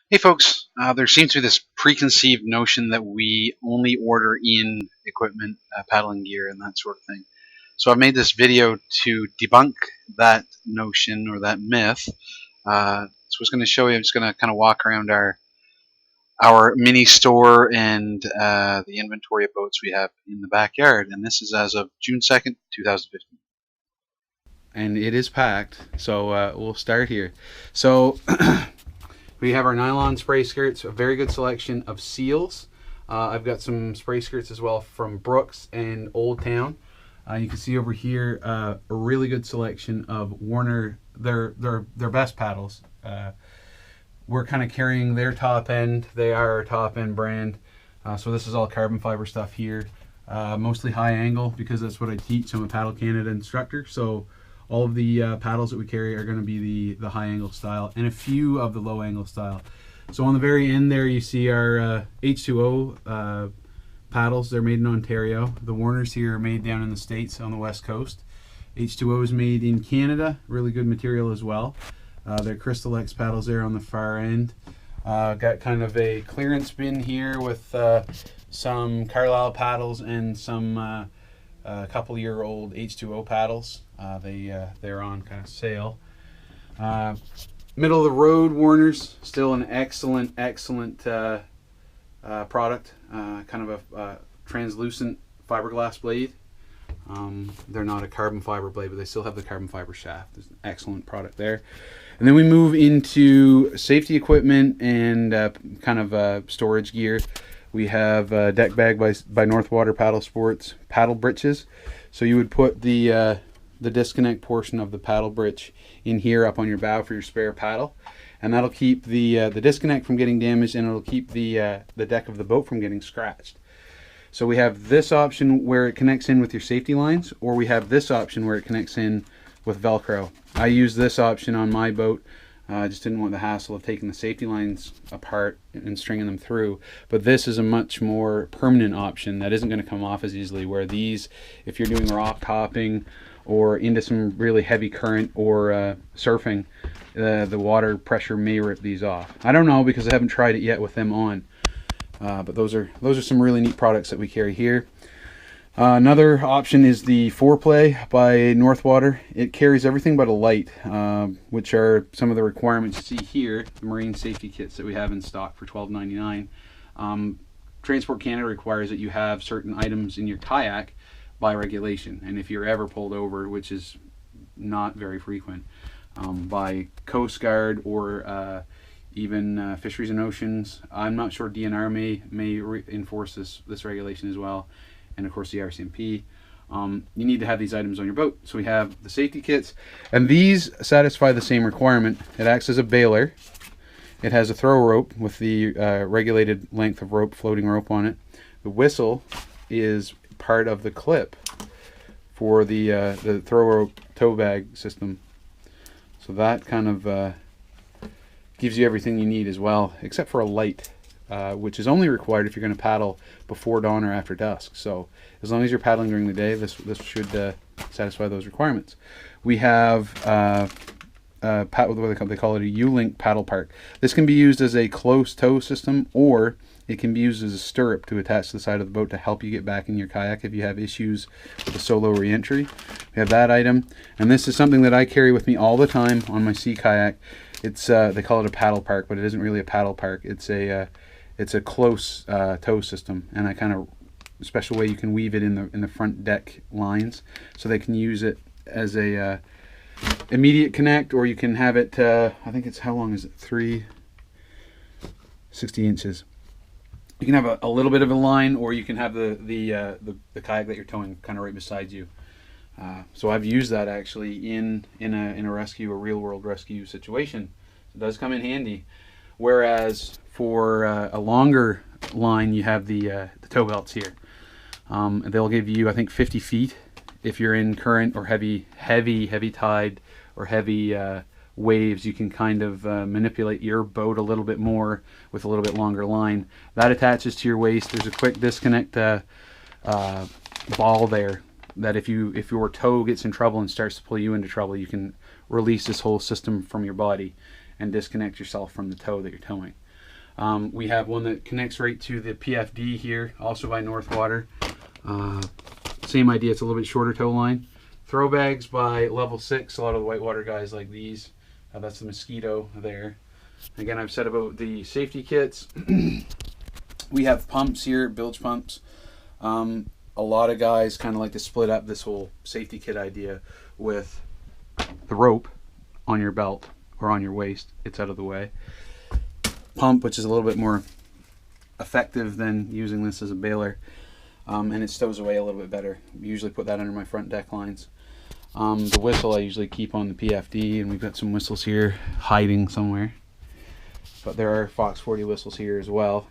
Hey folks, there seems to be this preconceived notion that we only order in equipment, paddling gear, and that sort of thing. So I've made this video to debunk that notion or that myth. So I was going to show you. I'm just going to kind of walk around our mini store and the inventory of boats we have in the backyard. And this is as of June 2nd, 2015. And it is packed, so we'll start here. So we have our nylon spray skirts, a very good selection of seals. I've got some spray skirts as well from Brooks and Old Town. You can see over here a really good selection of Warner, their best paddles. We're kind of carrying their top end. They are our top end brand. So this is all carbon fiber stuff here. Mostly high angle because that's what I teach. I'm a Paddle Canada instructor. So all of the paddles that we carry are going to be the high angle style and a few of the low angle style. So on the very end there you see our H2O paddles. They're made in Ontario. The Warners here are made down in the States on the west coast. H2O is made in Canada, really good material as well. They're Crystal X paddles there on the far end. Got kind of a clearance bin here with some Carlisle paddles and some couple-year-old H2O paddles. They're on kind of sale. Middle of the road Warners, still an excellent product. Kind of a translucent fiberglass blade. They're not a carbon fiber blade, but they still have the carbon fiber shaft. There's an excellent product there. And then we move into safety equipment and kind of storage gear. We have Deck Bag by Northwater Paddle Sports paddle britches. So you would put the disconnect portion of the paddle britch in here up on your bow for your spare paddle, and that'll keep the disconnect from getting damaged, and it'll keep the deck of the boat from getting scratched. So we have this option where it connects in with your safety lines, or we have this option where it connects in with Velcro. I use this option on my boat. I just didn't want the hassle of taking the safety lines apart and stringing them through. But this is a much more permanent option that isn't going to come off as easily, where these, if you're doing rock hopping or into some really heavy current or surfing, the water pressure may rip these off. I don't know because I haven't tried it yet with them on. But those are some really neat products that we carry here. Another option is the Foreplay by Northwater. It carries everything but a light, which are some of the requirements you see here, the marine safety kits that we have in stock for $12.99. Transport Canada requires that you have certain items in your kayak by regulation, and if you're ever pulled over, which is not very frequent, by Coast Guard or even Fisheries and Oceans. I'm not sure DNR may enforce this regulation as well, and of course the RCMP. You need to have these items on your boat. So we have the safety kits, and these satisfy the same requirement. It acts as a bailer. It has a throw rope with the regulated length of rope, floating rope on it. The whistle is part of the clip for the throw rope tow bag system. So that kind of gives you everything you need as well, except for a light, which is only required if you're going to paddle before dawn or after dusk. So as long as you're paddling during the day, this should satisfy those requirements. We have what they call it, a U-link paddle park. This can be used as a close tow system, or it can be used as a stirrup to attach to the side of the boat to help you get back in your kayak if you have issues with a solo re-entry. We have that item, and this is something that I carry with me all the time on my sea kayak. It's they call it a paddle park, but it isn't really a paddle park. It's a close tow system, and a kind of special way you can weave it in the front deck lines, so they can use it as a immediate connect, or you can have it. I think it's, how long is it? 60 inches. You can have a little bit of a line, or you can have the kayak that you're towing kind of right beside you. So I've used that actually in a rescue, a real world rescue situation. It does come in handy. Whereas for a longer line, you have the tow belts here. They'll give you, I think, 50 feet if you're in current or heavy tide or heavy waves. You can kind of manipulate your boat a little bit more with a little bit longer line. That attaches to your waist. There's a quick disconnect ball there, that if your tow gets in trouble and starts to pull you into trouble, you can release this whole system from your body and disconnect yourself from the tow that you're towing. We have one that connects right to the PFD here, also by Northwater. Same idea, it's a little bit shorter tow line. Throw bags by Level 6, a lot of the whitewater guys like these. That's the Mosquito there. Again, I've said about the safety kits. We have pumps here, bilge pumps. A lot of guys kind of like to split up this whole safety kit idea with the rope on your belt or on your waist. It's out of the way. Pump, which is a little bit more effective than using this as a bailer, and it stows away a little bit better. Usually put that under my front deck lines. The whistle I usually keep on the PFD, and we've got some whistles here hiding somewhere. But there are Fox 40 whistles here as well.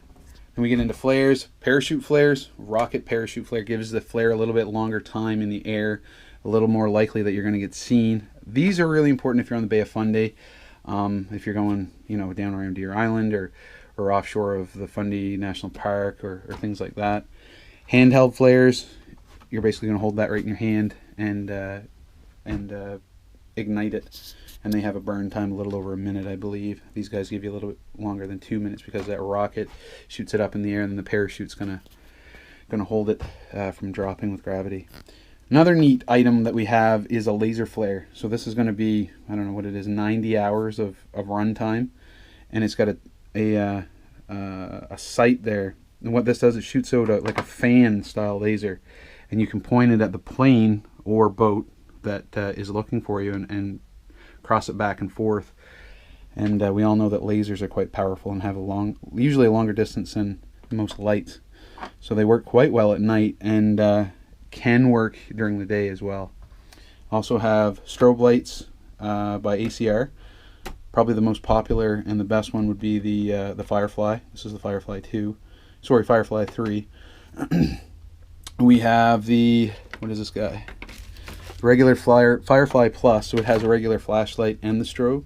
Then we get into flares, parachute flares. Rocket parachute flare gives the flare a little bit longer time in the air, a little more likely that you're going to get seen. These are really important if you're on the Bay of Fundy, if you're going, you know, down around Deer Island or offshore of the Fundy National Park or things like that. Handheld flares, you're basically going to hold that right in your hand and ignite it, and they have a burn time a little over a minute, I believe. These guys give you a little bit longer than 2 minutes because that rocket shoots it up in the air, and then the parachute's gonna hold it from dropping with gravity. Another neat item that we have is a laser flare. So this is going to be, I don't know what it is, 90 hours of run time, and it's got a sight there. And what this does, it shoots out like a fan style laser, and you can point it at the plane or boat that is looking for you and cross it back and forth. And we all know that lasers are quite powerful and have usually a longer distance than most lights. So they work quite well at night and can work during the day as well. Also have strobe lights by ACR. Probably the most popular and the best one would be the Firefly. This is the Firefly 2. Sorry, Firefly 3. We have the, what is this guy? Regular Firefly Plus, so it has a regular flashlight and the strobe,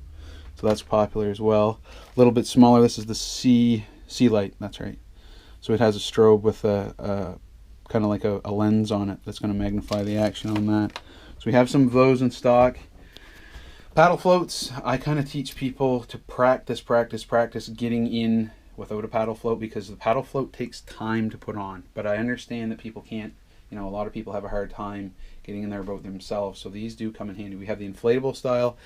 so that's popular as well. A little bit smaller, this is the Sea Light, that's right. So it has a strobe with a kind of like a lens on it that's going to magnify the action on that. So we have some of those in stock. Paddle floats, I kind of teach people to practice getting in without a paddle float, because the paddle float takes time to put on. But I understand that people can't, you know, a lot of people have a hard time getting in their boat themselves, so these do come in handy. We have the inflatable style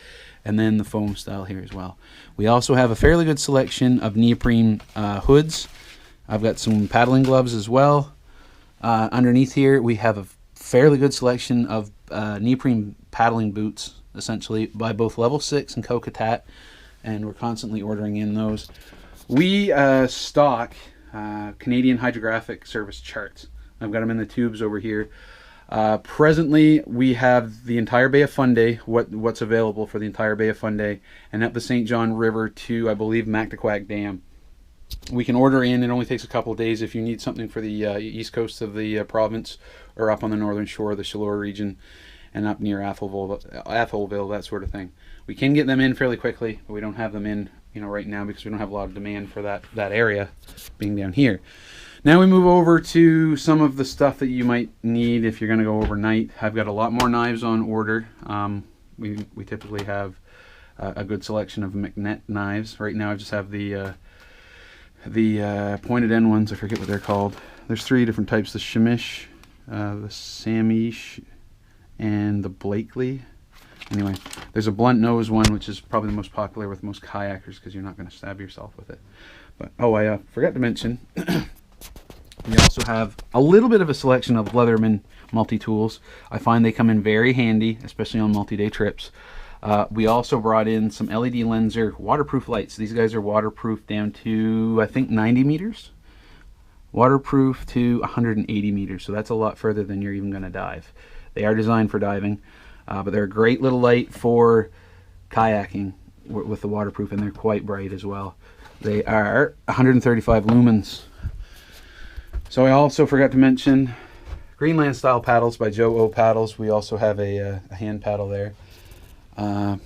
and then the foam style here as well. We also have a fairly good selection of neoprene hoods. I've got some paddling gloves as well. Underneath here we have a fairly good selection of neoprene paddling boots, essentially by both Level 6 and Kokatat, and we're constantly ordering in those. We stock Canadian Hydrographic Service charts. I've got them in the tubes over here. Presently, we have the entire Bay of Fundy, what's available for the entire Bay of Fundy, and up the St. John River to, I believe, Mactaquac Dam. We can order in. It only takes a couple of days if you need something for the east coast of the province, or up on the northern shore of the Chaleur region, and up near Atholville, that sort of thing. We can get them in fairly quickly, but we don't have them in, you know, right now because we don't have a lot of demand for that area being down here. Now we move over to some of the stuff that you might need if you're going to go overnight. I've got a lot more knives on order. We typically have a good selection of McNett knives. Right now I just have the pointed end ones. I forget what they're called. There's 3 different types: the Shamish, the Samish, and the Blakely. Anyway, there's a blunt nose one, which is probably the most popular with most kayakers because you're not going to stab yourself with it. But oh, I forgot to mention. We also have a little bit of a selection of Leatherman multi-tools. I find they come in very handy, especially on multi-day trips. We also brought in some LED Lenser waterproof lights. These guys are waterproof down to, I think, 90 meters. Waterproof to 180 meters, so that's a lot further than you're even going to dive. They are designed for diving, but they're a great little light for kayaking with the waterproof, and they're quite bright as well. They are 135 lumens. So I also forgot to mention Greenland style paddles by Joe O Paddles. We also have a hand paddle there. And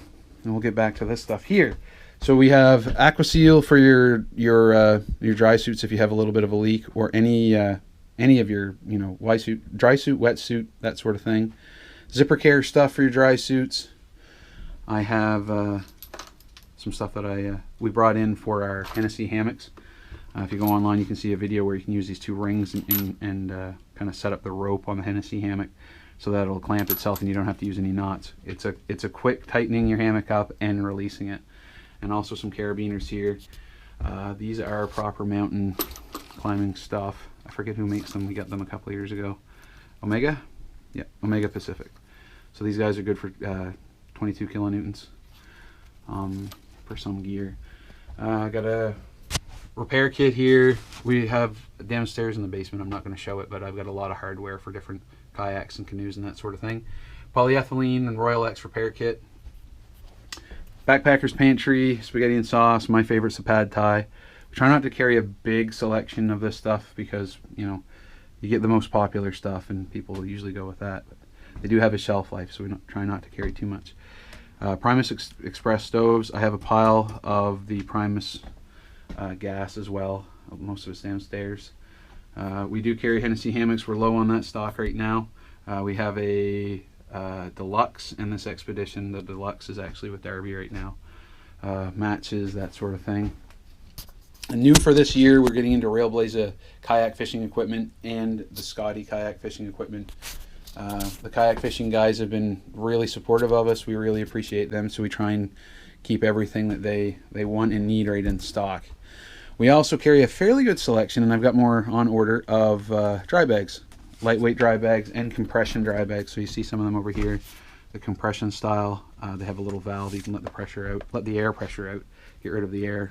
we'll get back to this stuff here. So we have Aquaseal for your dry suits if you have a little bit of a leak, or any of your, you know, Y-suit, dry suit, wetsuit, that sort of thing. Zipper care stuff for your dry suits. I have some stuff that we brought in for our Hennessy hammocks. If you go online, you can see a video where you can use these 2 rings and kind of set up the rope on the Hennessy hammock so that it'll clamp itself and you don't have to use any knots. It's a quick tightening your hammock up and releasing it. And also some carabiners here. These are proper mountain climbing stuff. I forget who makes them. We got them a couple of years ago. Omega? Yeah, Omega Pacific. So these guys are good for 22 kilonewtons for some gear. I got a repair kit here. We have downstairs in the basement. I'm not going to show it, but I've got a lot of hardware for different kayaks and canoes and that sort of thing. Polyethylene and Royal X repair kit. Backpacker's pantry, spaghetti and sauce. My favorite's a pad thai. We try not to carry a big selection of this stuff because, you know, you get the most popular stuff and people will usually go with that. But they do have a shelf life, so we try not to carry too much. Primus Express stoves. I have a pile of the Primus gas as well. Most of it's downstairs. We do carry Hennessy hammocks. We're low on that stock right now. We have a Deluxe in this expedition. The Deluxe is actually with Darby right now. Matches, that sort of thing. And new for this year, we're getting into Railblaza kayak fishing equipment and the Scotty kayak fishing equipment. The kayak fishing guys have been really supportive of us. We really appreciate them, so we try and keep everything that they want and need right in stock. We also carry a fairly good selection, and I've got more on order, of dry bags. Lightweight dry bags and compression dry bags. So you see some of them over here, the compression style. They have a little valve. You can let the air pressure out, get rid of the air,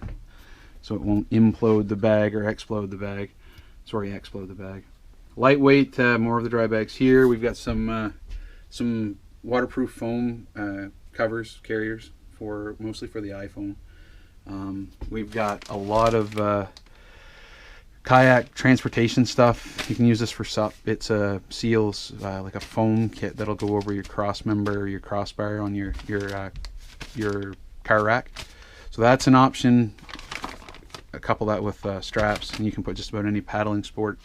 so it won't implode the bag or explode the bag. Explode the bag. Lightweight, more of the dry bags here. We've got some waterproof foam carriers mostly for the iPhone. We've got a lot of kayak transportation stuff. You can use this for SUP. It's a seals, like a foam kit that'll go over your cross member, your crossbar on your car rack. So that's an option. Couple that with straps, and you can put just about any paddling sport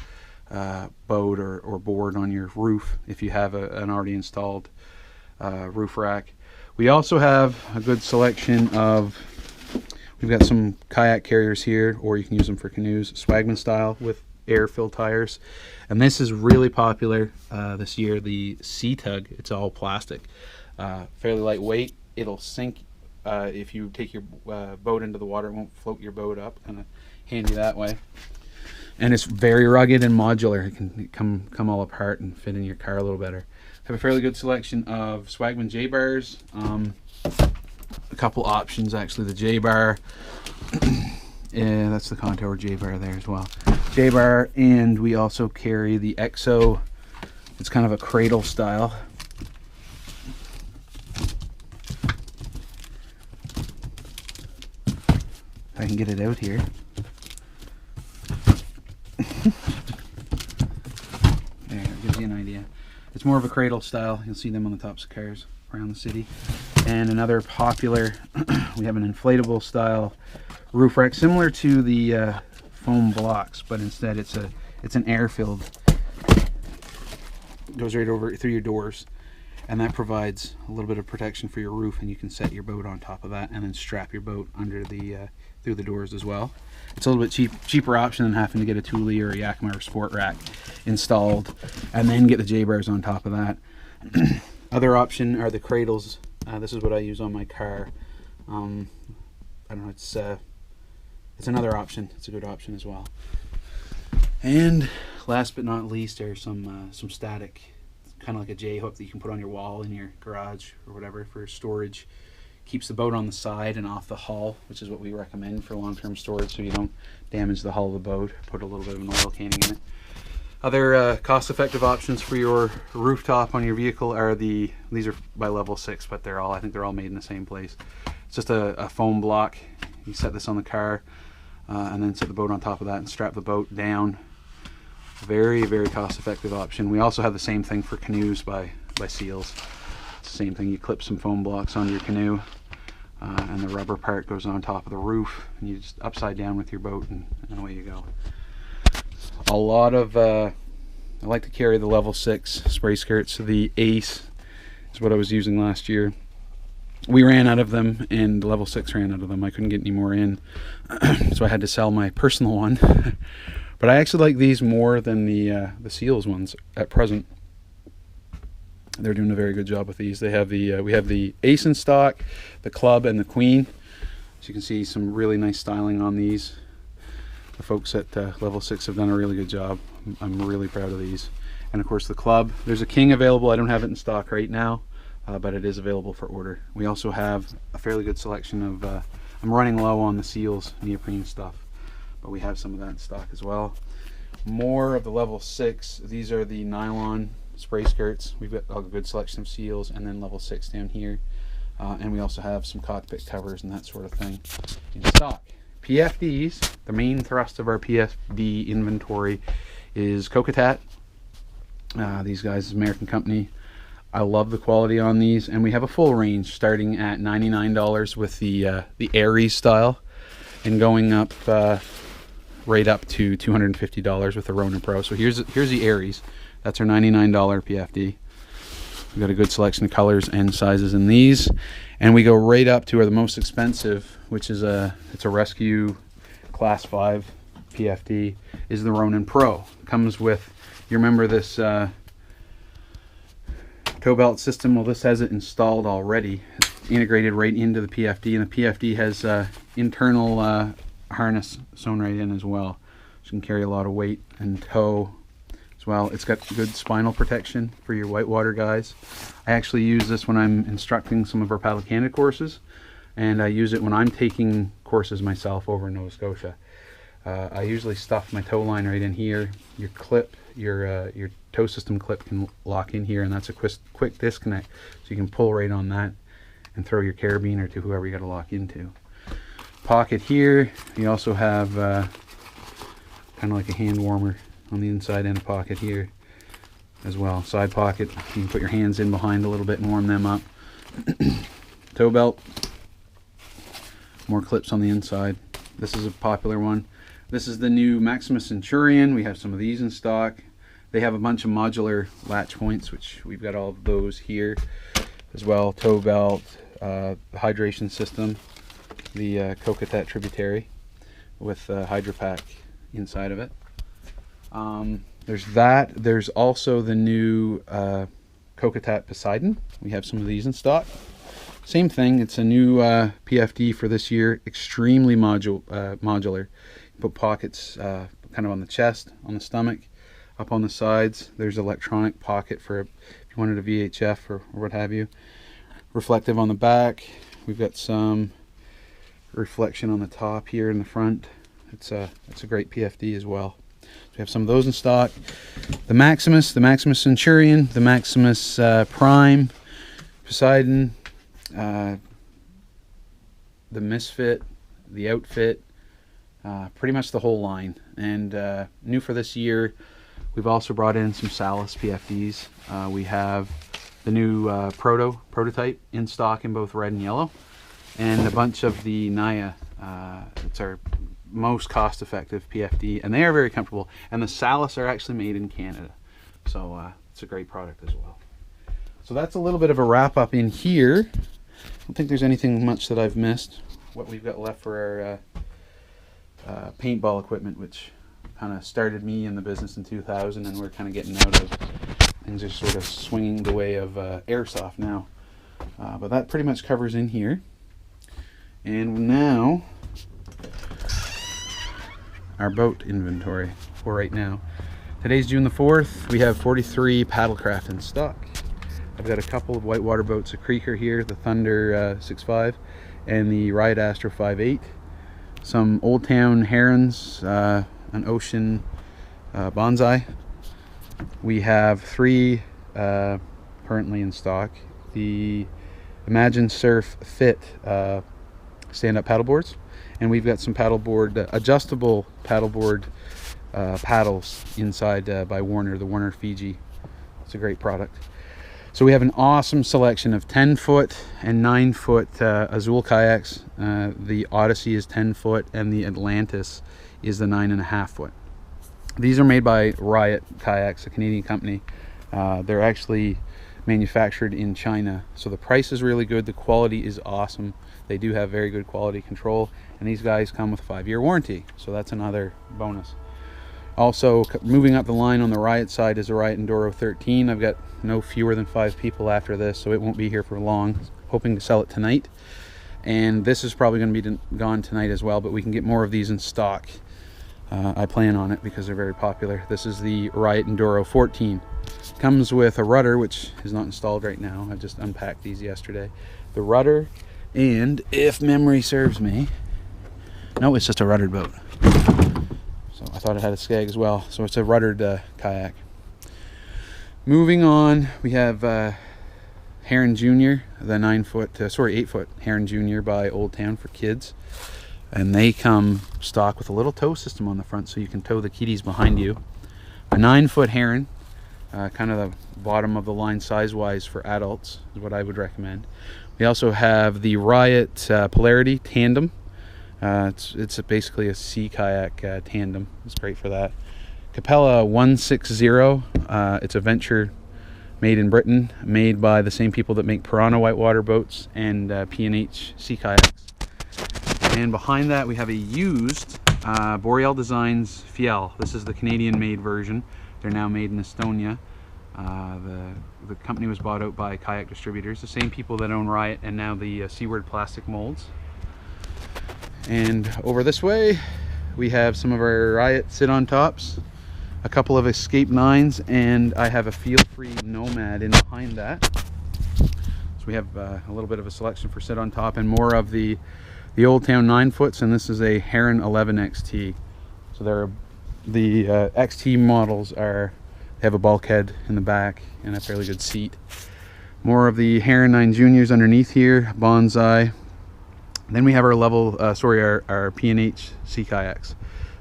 boat or board on your roof if you have an already installed roof rack. We also have a good selection of, we've got some kayak carriers here, or you can use them for canoes, Swagman style with air-filled tires. And this is really popular this year, the Sea Tug. It's all plastic, fairly lightweight. It'll sink if you take your boat into the water. It won't float your boat up, kind of handy that way. And it's very rugged and modular. It can come all apart and fit in your car a little better. Have a fairly good selection of Swagman J-bars. A couple options actually. The J-bar, yeah, that's the Contour J-bar there as well. J-bar, and we also carry the EXO. It's kind of a cradle style. If I can get it out here. There, it gives you an idea. It's more of a cradle style. You'll see them on the tops of cars around the city. And another popular, we have an inflatable style roof rack, similar to the foam blocks, but instead it's an air-filled, goes right over through your doors, and that provides a little bit of protection for your roof, and you can set your boat on top of that and then strap your boat under the through the doors as well. It's a little bit cheaper option than having to get a Thule or a Yakima or Sport rack installed and then get the J-bars on top of that. Other option are the cradles. This is what I use on my car. I don't know, it's another option. It's a good option as well. And last but not least are some static, kind of like a J-hook that you can put on your wall in your garage or whatever for storage. Keeps the boat on the side and off the hull, which is what we recommend for long-term storage, so you don't damage the hull of the boat. Put a little bit of an oil canning in it. Other cost-effective options for your rooftop on your vehicle are these are by Level 6, but I think they're all made in the same place. It's just a foam block. You set this on the car and then set the boat on top of that and strap the boat down. Very, very cost-effective option. We also have the same thing for canoes by Seals. It's the same thing. You clip some foam blocks onto your canoe and the rubber part goes on top of the roof, and you just upside down with your boat and away you go. A lot of I like to carry the Level 6 spray skirts. The Ace is what I was using last year. we ran out of them, and level 6 ran out of them. I couldn't get any more in, so I had to sell my personal one. But I actually like these more than the Seals ones at present. They're doing a very good job with these. They have the we have the Ace in stock, the Club, and the Queen. So you can see some really nice styling on these. The folks at level 6 have done a really good job. I'm really proud of these. And of course the Club. There's a King available. I don't have it in stock right now, but it is available for order. We also have a fairly good selection of, I'm running low on the Seals neoprene stuff, but we have some of that in stock as well. More of the level 6. These are the nylon spray skirts. We've got a good selection of Seals, and then level 6 down here. And we also have some cockpit covers and that sort of thing in stock. PFDs, the main thrust of our PFD inventory is Kayak. These guys, American company. I love the quality on these, and we have a full range starting at $99 with the Aries style, and going up right up to $250 with the Ronin Pro. So here's the Aries. That's our $99 PFD. We've got a good selection of colors and sizes in these, and we go right up to the most expensive, which is it's a Rescue Class 5 PFD, is the Ronin Pro. Comes with, you remember this tow belt system? Well, this has it installed already. It's integrated right into the PFD, and the PFD has internal harness sewn right in as well. So you can carry a lot of weight and tow as well. It's got good spinal protection for your whitewater guys. I actually use this when I'm instructing some of our Paddle Canada courses, and I use it when I'm taking courses myself over in Nova Scotia. I usually stuff my tow line right in here. Your clip, your tow system clip can lock in here, and that's a quick disconnect, so you can pull right on that and throw your carabiner to whoever you got to lock into. Pocket here. You also have kind of like a hand warmer on the inside, and a pocket here as well. Side pocket, you can put your hands in behind a little bit and warm them up. Tow belt, more clips on the inside. This is a popular one. This is the new Maximus Centurion. We have some of these in stock. They have a bunch of modular latch points, which we've got all of those here as well. Tow belt, hydration system, the Kayak tributary with Hydro Pack inside of it. There's that. There's also the new Kayak Poseidon. We have some of these in stock. Same thing. It's a new PFD for this year. Extremely modular. You put pockets kind of on the chest, on the stomach, up on the sides. There's electronic pocket for if you wanted a VHF or what have you. Reflective on the back. We've got some reflection on the top here in the front. It's a great PFD as well. We have some of those in stock. The Maximus Centurion, the Maximus Prime, Poseidon, the Misfit, the Outfit, pretty much the whole line. And new for this year, we've also brought in some Salus PFDs. We have the new prototype in stock in both red and yellow, and a bunch of the Naya. It's our most cost-effective PFD, and they are very comfortable, and the Salus are actually made in Canada, so it's a great product as well. So that's a little bit of a wrap-up in here. I don't think there's anything much that I've missed. What we've got left for our paintball equipment, which kind of started me in the business in 2000, and we're kind of getting out of things, are sort of swinging the way of airsoft now, but that pretty much covers in here. And now our boat inventory for right now. Today's June the 4th. We have 43 paddlecraft in stock. I've got a couple of whitewater boats, a Creeker here, the Thunder 6.5, and the Riot Astro 5.8. Some Old Town Herons, an Ocean Bonsai. We have 3 currently in stock. The Imagine Surf Fit stand-up paddleboards, and we've got some paddleboard adjustable paddleboard paddles inside by Warner, the Warner Fiji. It's a great product. So we have an awesome selection of 10-foot and 9-foot Azul kayaks. The Odyssey is 10-foot, and the Atlantis is the 9.5-foot. These are made by Riot Kayaks, a Canadian company. They're actually manufactured in China. So the price is really good, the quality is awesome. They do have very good quality control, and these guys come with a 5-year warranty, so that's another bonus. Also, moving up the line on the Riot side is a Riot Enduro 13. I've got no fewer than 5 people after this, so it won't be here for long. Hoping to sell it tonight, and this is probably going to be gone tonight as well, but we can get more of these in stock. I plan on it because they're very popular. This is the Riot Enduro 14. Comes with a rudder, which is not installed right now. I just unpacked these yesterday. The rudder, and if memory serves me, no, it's just a ruddered boat. So I thought it had a skeg as well. So it's a ruddered kayak. Moving on, we have Heron Jr., the 8-foot Heron Jr. by Old Town for kids. And they come stock with a little tow system on the front, so you can tow the kiddies behind you. A 9-foot Heron, kind of the bottom of the line size-wise for adults is what I would recommend. We also have the Riot Polarity Tandem. It's basically a sea kayak tandem. It's great for that. Capella 160. It's a venture made in Britain, made by the same people that make Piranha whitewater boats and P&H sea kayaks. And behind that we have a used Boreal Designs Fiel. This is the Canadian-made version. They're now made in Estonia. The company was bought out by Kayak distributors, the same people that own Riot and now the Seaward plastic molds. And over this way we have some of our Riot sit-on tops, a couple of Escape 9s, and I have a feel-free Nomad in behind that. So we have a little bit of a selection for sit-on top and more of the Old Town 9-foots, and this is a Heron 11 XT. So the XT models they have a bulkhead in the back and a fairly good seat. More of the Heron 9 Juniors underneath here, Bonsai. Then we have our P&H sea kayaks.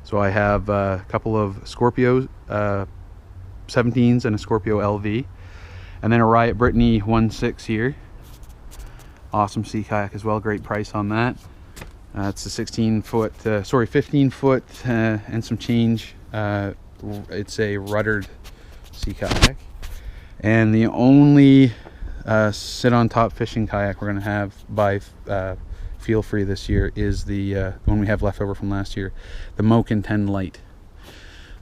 So I have a couple of Scorpio 17s and a Scorpio LV, and then a Riot Brittany 1.6 here. Awesome sea kayak as well, great price on that. It's a 15 foot and some change. It's a ruddered sea kayak, and the only sit on top fishing kayak we're going to have by Feel Free this year is the one we have left over from last year, the Moken 10 Lite.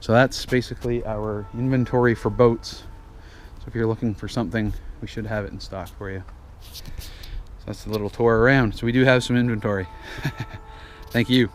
So that's basically our inventory for boats. So if you're looking for something, we should have it in stock for you. So that's a little tour around. So we do have some inventory. Thank you.